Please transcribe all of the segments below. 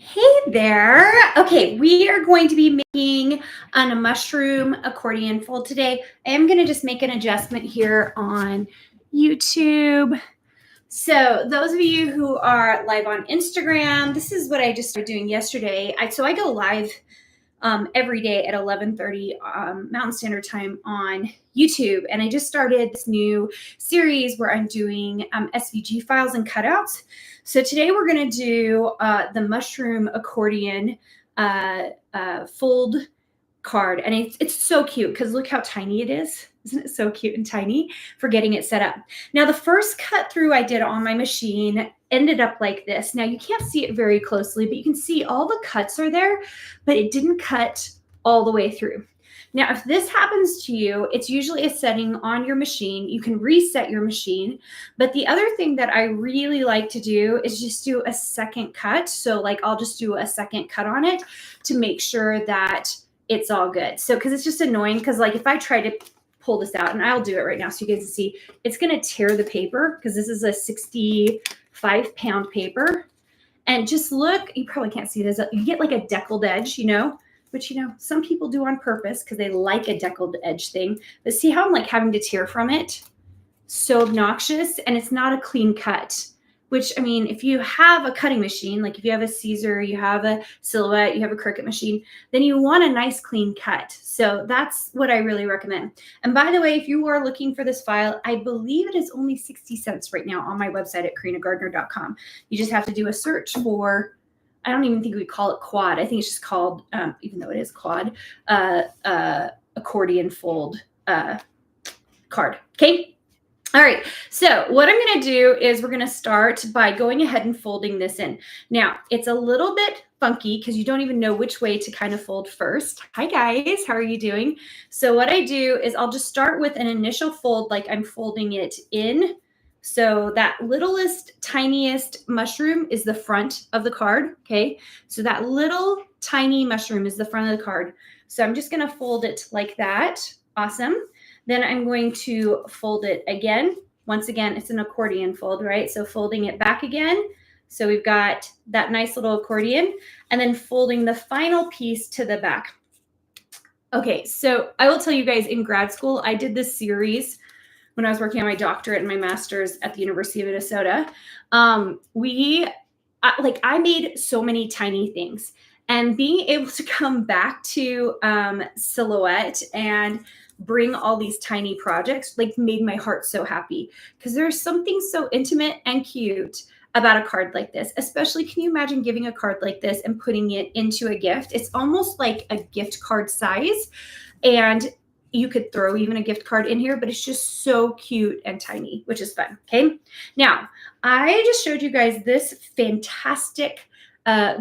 Hey there. Okay, we are going to be making a mushroom accordion fold today. I am going to just make an adjustment here on YouTube. So those of you who are live on Instagram, this is what I just started doing yesterday. I go live every day at 11:30 Mountain Standard Time on YouTube, and I just started this new series where I'm doing SVG files and cutouts. So today we're going to do the mushroom accordion fold card, and it's so cute because look how tiny it is. Isn't it so cute and tiny for getting it set up? Now, the first cut through I did on my machine ended up like this. Now, you can't see it very closely, but you can see all the cuts are there, but it didn't cut all the way through. Now, if this happens to you, it's usually a setting on your machine. You can reset your machine. But the other thing that I really like to do is just do a second cut. So like I'll just do a second cut on it to make sure that it's all good. So, because it's just annoying because like if I try to pull this out, and I'll do it right now so you guys can see, it's going to tear the paper because this is a 65-pound paper. And just look, you probably can't see this. You get like a deckled edge, which, some people do on purpose because they like a deckled edge thing. But see how I'm like having to tear from it? So obnoxious. And it's not a clean cut, which, I mean, if you have a cutting machine, like if you have a Caesar, you have a Silhouette, you have a Cricut machine, then you want a nice clean cut. So that's what I really recommend. And by the way, if you are looking for this file, I believe it is only 60 cents right now on my website at karinagardner.com. You just have to do a search for, I don't even think we call it quad. I think it's just called, even though it is quad, accordion fold card. Okay. All right, so what I'm going to do is we're going to start by going ahead and folding this in. Now, it's a little bit funky because you don't even know which way to kind of fold first. Hi, guys. How are you doing? So what I do is I'll just start with an initial fold like I'm folding it in. So that littlest, tiniest mushroom is the front of the card, okay? So that little tiny mushroom is the front of the card. So I'm just going to fold it like that. Awesome. Then I'm going to fold it again. Once again, it's an accordion fold, right? So folding it back again. So we've got that nice little accordion, and then folding the final piece to the back. Okay, so I will tell you guys, in grad school, I did this series when I was working on my doctorate and my master's at the University of Minnesota. I made so many tiny things, and being able to come back to Silhouette and bring all these tiny projects like made my heart so happy, because there's something so intimate and cute about a card like this. Especially, can you imagine giving a card like this and putting it into a gift? It's almost like a gift card size, and you could throw even a gift card in here, but it's just so cute and tiny, which is fun. Okay, now I just showed you guys this fantastic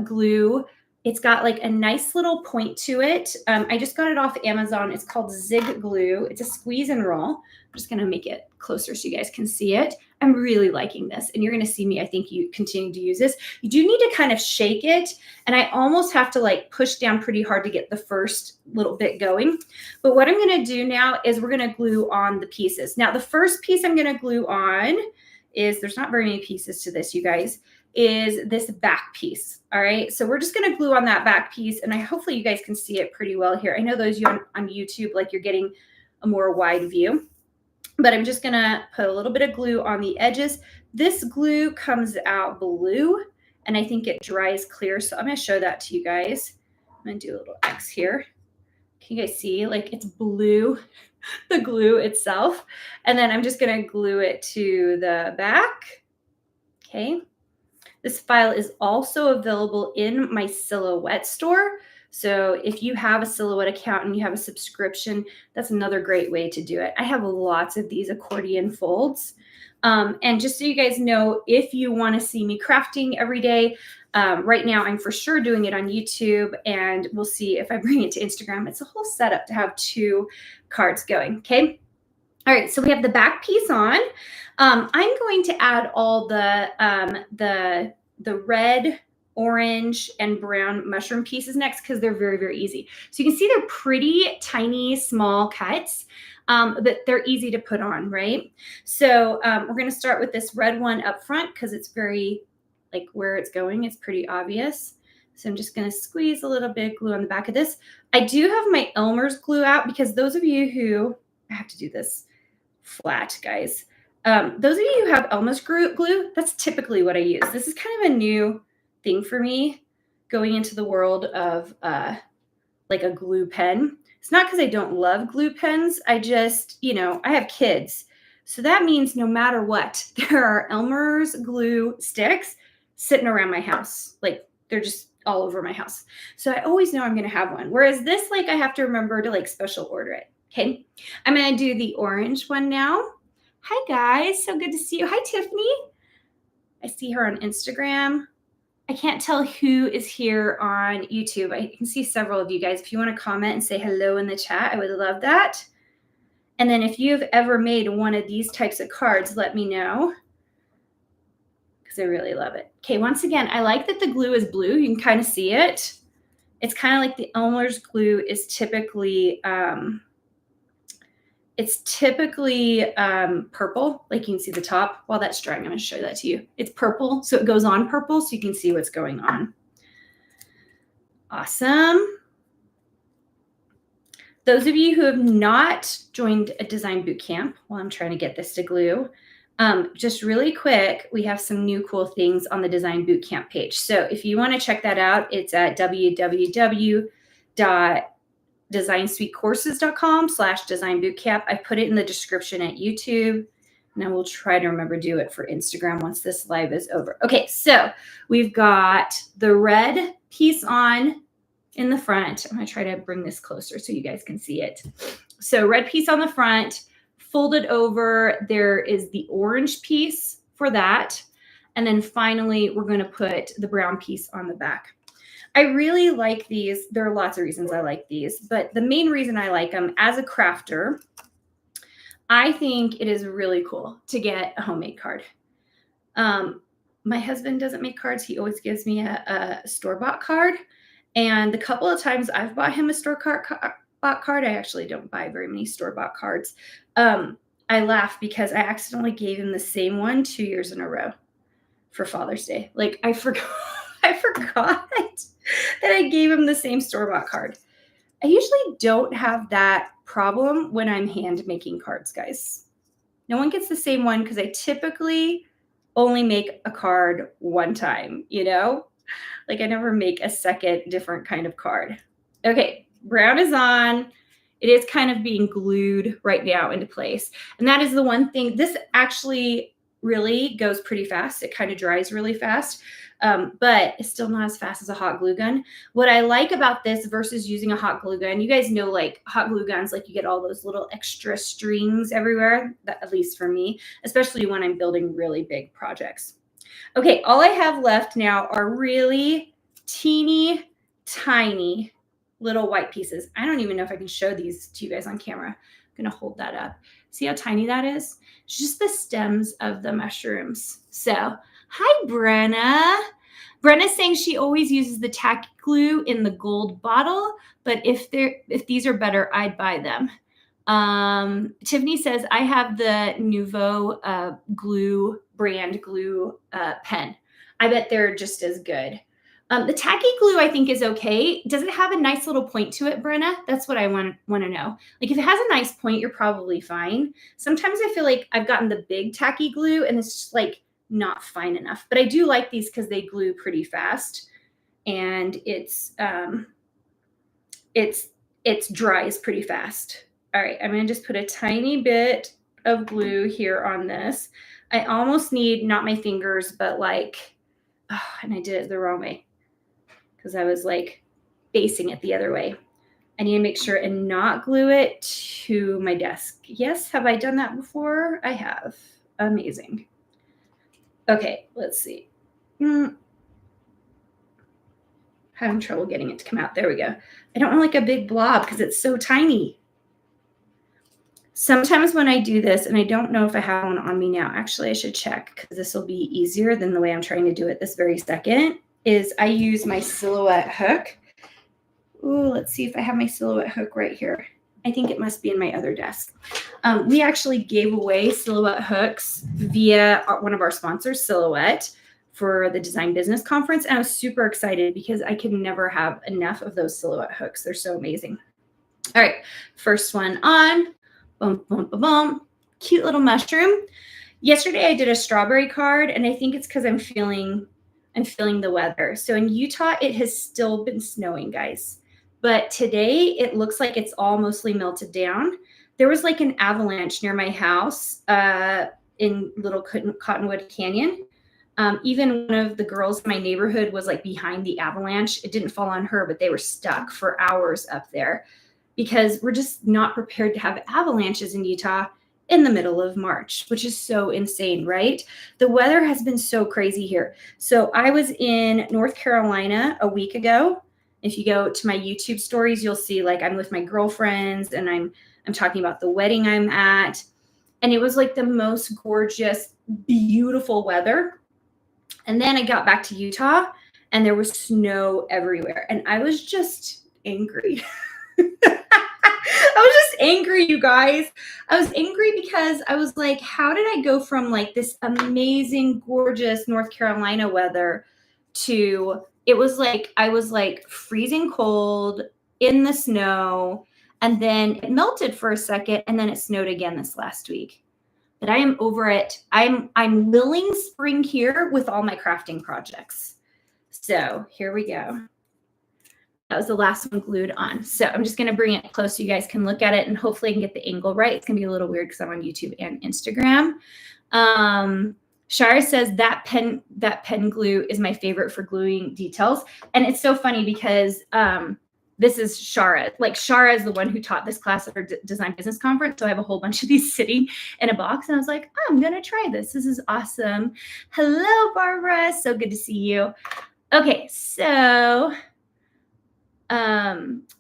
glue. It's got like a nice little point to it. I just got it off Amazon. It's called Zig Glue. It's a squeeze and roll. I'm just going to make it closer so you guys can see it. I'm really liking this, and you're going to see me, I think, you continue to use this. You do need to kind of shake it, and I almost have to like push down pretty hard to get the first little bit going. But what I'm going to do now is we're going to glue on the pieces. Now, the first piece I'm going to glue on is, there's not very many pieces to this, you guys, is this back piece. All right, so we're just going to glue on that back piece, and hopefully you guys can see it pretty well here. I know those of you on YouTube, like, you're getting a more wide view, but I'm just going to put a little bit of glue on the edges. This glue comes out blue, and I think it dries clear, so I'm going to show that to you guys. I'm going to do a little X here. Can you guys see? Like, it's blue, the glue itself, and then I'm just going to glue it to the back. Okay. This file is also available in my Silhouette store. So if you have a Silhouette account and you have a subscription, that's another great way to do it. I have lots of these accordion folds. And just so you guys know, if you want to see me crafting every day, right now I'm for sure doing it on YouTube, and we'll see if I bring it to Instagram. It's a whole setup to have 2 cards going, okay? All right, so we have the back piece on. I'm going to add all the red, orange, and brown mushroom pieces next, because they're very, very easy. So you can see they're pretty tiny, small cuts, but they're easy to put on, right? So we're going to start with this red one up front because it's very, like, where it's going is pretty obvious. So I'm just going to squeeze a little bit of glue on the back of this. I do have my Elmer's glue out because those of you who, I have to do this flat, guys. Those of you who have Elmer's glue, that's typically what I use. This is kind of a new thing for me going into the world of like a glue pen. It's not because I don't love glue pens. I just, I have kids. So that means no matter what, there are Elmer's glue sticks sitting around my house. Like they're just all over my house. So I always know I'm going to have one. Whereas this, like I have to remember to like special order it. Okay. I'm going to do the orange one now. Hi guys. So good to see you. Hi, Tiffany. I see her on Instagram. I can't tell who is here on YouTube. I can see several of you guys. If you want to comment and say hello in the chat, I would love that. And then if you've ever made one of these types of cards, let me know because I really love it. Okay, once again, I like that the glue is blue. You can kind of see it. It's kind of like the Elmer's glue is typically, purple. Like you can see the top. While that's drying, I'm going to show that to you. It's purple, so it goes on purple, so you can see what's going on. Awesome. Those of you who have not joined a design boot camp, while I'm trying to get this to glue, just really quick, we have some new cool things on the design boot camp page. So if you want to check that out, it's at www.designsuitecourses.com/design-bootcamp. I put it in the description at YouTube, and I will try to remember to do it for Instagram once this live is over. Okay, so we've got the red piece on in the front. I'm going to try to bring this closer so you guys can see it. So red piece on the front, folded over. There is the orange piece for that. And then finally, we're going to put the brown piece on the back. I really like these. There are lots of reasons I like these, but the main reason I like them as a crafter, I think it is really cool to get a homemade card. My husband doesn't make cards. He always gives me a store-bought card. And the couple of times I've bought him a store-bought card, I actually don't buy very many store-bought cards. I laugh because I accidentally gave him the same one 2 years in a row for Father's Day. Like I forgot that I gave him the same store-bought card. I usually don't have that problem when I'm hand making cards, guys. No one gets the same one because I typically only make a card one time, Like I never make a second different kind of card. Okay, brown is on. It is kind of being glued right now into place. And that is the one thing. This actually really goes pretty fast. It kind of dries really fast, but it's still not as fast as a hot glue gun. What I like about this versus using a hot glue gun, you guys know like hot glue guns, like you get all those little extra strings everywhere, at least for me, especially when I'm building really big projects. Okay, all I have left now are really teeny tiny little white pieces. I don't even know if I can show these to you guys on camera. I'm going to hold that up. See how tiny that is? It's just the stems of the mushrooms. So, hi, Brenna. Brenna's saying she always uses the tacky glue in the gold bottle, but if these are better, I'd buy them. Tiffany says, I have the Nouveau glue brand glue pen. I bet they're just as good. The tacky glue I think is okay. Does it have a nice little point to it, Brenna? That's what I want to know. Like if it has a nice point, you're probably fine. Sometimes I feel like I've gotten the big tacky glue and it's just like not fine enough. But I do like these because they glue pretty fast and it's dries pretty fast. All right, I'm going to just put a tiny bit of glue here on this. I almost need, not my fingers, but like, and I did it the wrong way because I was like facing it the other way. I need to make sure and not glue it to my desk. Yes, have I done that before? I have. Amazing. Okay, let's see. Having trouble getting it to come out. There we go. I don't want like a big blob because it's so tiny. Sometimes when I do this, and I don't know if I have one on me now, actually I should check because this will be easier than the way I'm trying to do it this very second, is I use my silhouette hook. Ooh, let's see if I have my silhouette hook right here. I think it must be in my other desk. We actually gave away silhouette hooks via one of our sponsors, Silhouette, for the Design Business Conference. And I was super excited because I could never have enough of those silhouette hooks. They're so amazing. All right, first one on. Boom, boom, boom, boom. Cute little mushroom. Yesterday I did a strawberry card, and I think it's because I'm feeling the weather. So in Utah, it has still been snowing, guys. But today it looks like it's all mostly melted down. There was like an avalanche near my house in Little Cottonwood Canyon. Even one of the girls in my neighborhood was like behind the avalanche. It didn't fall on her, but they were stuck for hours up there because we're just not prepared to have avalanches in Utah in the middle of March, which is so insane, right? The weather has been so crazy here. So I was in North Carolina a week ago. If you go to my YouTube stories, you'll see like I'm with my girlfriends and I'm talking about the wedding I'm at. And it was like the most gorgeous, beautiful weather. And then I got back to Utah and there was snow everywhere. And I was just angry. I was just angry, you guys. I was angry because I was like, how did I go from like this amazing, gorgeous North Carolina weather to it was like I was like freezing cold in the snow, and then it melted for a second, and then it snowed again this last week. But I am over it. I'm willing spring here with all my crafting projects. So here we go. That was the last one glued on. So I'm just going to bring it close so you guys can look at it, and hopefully I can get the angle right. It's going to be a little weird because I'm on YouTube and Instagram. Shara says that pen glue is my favorite for gluing details. And it's so funny because this is Shara. Like Shara is the one who taught this class at her Design Business Conference. So I have a whole bunch of these sitting in a box. And I was like, oh, I'm going to try this. This is awesome. Hello, Barbara. So good to see you. Okay, so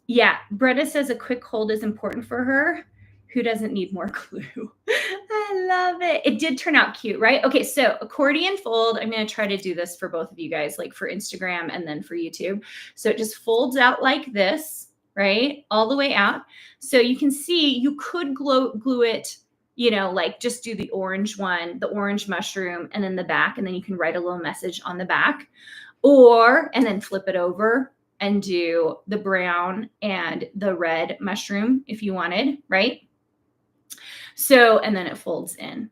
yeah, Brenda says a quick hold is important for her. Who doesn't need more glue? I love it. It did turn out cute, right? Okay, so accordion fold. I'm going to try to do this for both of you guys, like for Instagram and then for YouTube. So it just folds out like this, right? All the way out. So you can see you could glue it, you know, like just do the orange one, the orange mushroom, and then the back, and then you can write a little message on the back, and then flip it over and do the brown and the red mushroom if you wanted, right? So, and then it folds in,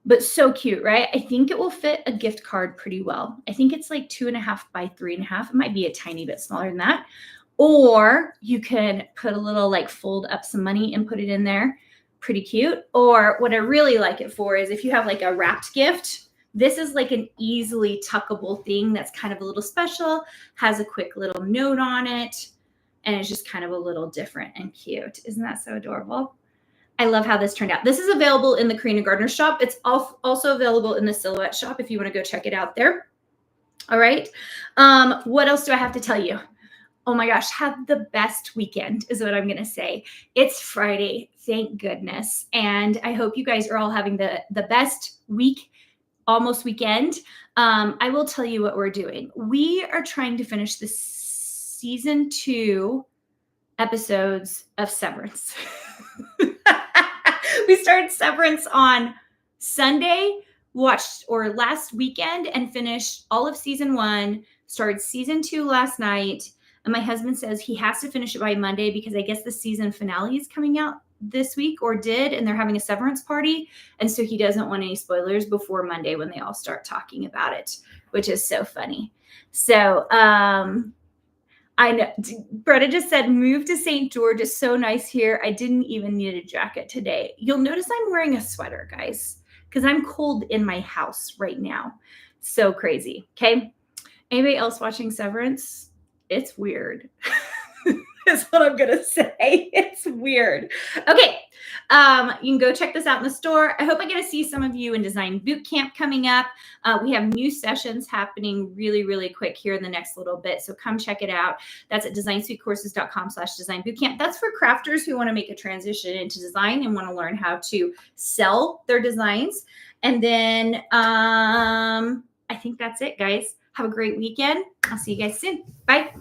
but so cute, right? I think it will fit a gift card pretty well. I think it's like 2.5 by 3.5. It might be a tiny bit smaller than that. Or you can put a little like fold up some money and put it in there. Pretty cute. Or what I really like it for is if you have like a wrapped gift, this is like an easily tuckable thing that's kind of a little special, has a quick little note on it, and it's just kind of a little different and cute. Isn't that so adorable? I love how this turned out. This is available in the Karina Gardner shop. It's also available in the Silhouette shop if you want to go check it out there. All right. What else do I have to tell you? Oh my gosh, have the best weekend is what I'm going to say. It's Friday, thank goodness. And I hope you guys are all having the best week, almost weekend. I will tell you what we're doing. We are trying to finish the season 2 episodes of Severance. We started Severance on Sunday, watched last weekend and finished all of season 1, started season 2 last night. And my husband says he has to finish it by Monday because I guess the season finale is coming out this week or did, and they're having a severance party. And so he doesn't want any spoilers before Monday when they all start talking about it, which is so funny. So, I know Bretta just said, move to St. George is so nice here. I didn't even need a jacket today. You'll notice I'm wearing a sweater, guys, because I'm cold in my house right now. So crazy. Okay. Anybody else watching Severance? It's weird. Is what I'm going to say. It's weird. Okay. You can go check this out in the store. I hope I get to see some of you in Design Bootcamp coming up. We have new sessions happening really, really quick here in the next little bit. So come check it out. That's at designsweetcourses.com/designbootcamp. That's for crafters who want to make a transition into design and want to learn how to sell their designs. And then I think that's it, guys. Have a great weekend. I'll see you guys soon. Bye.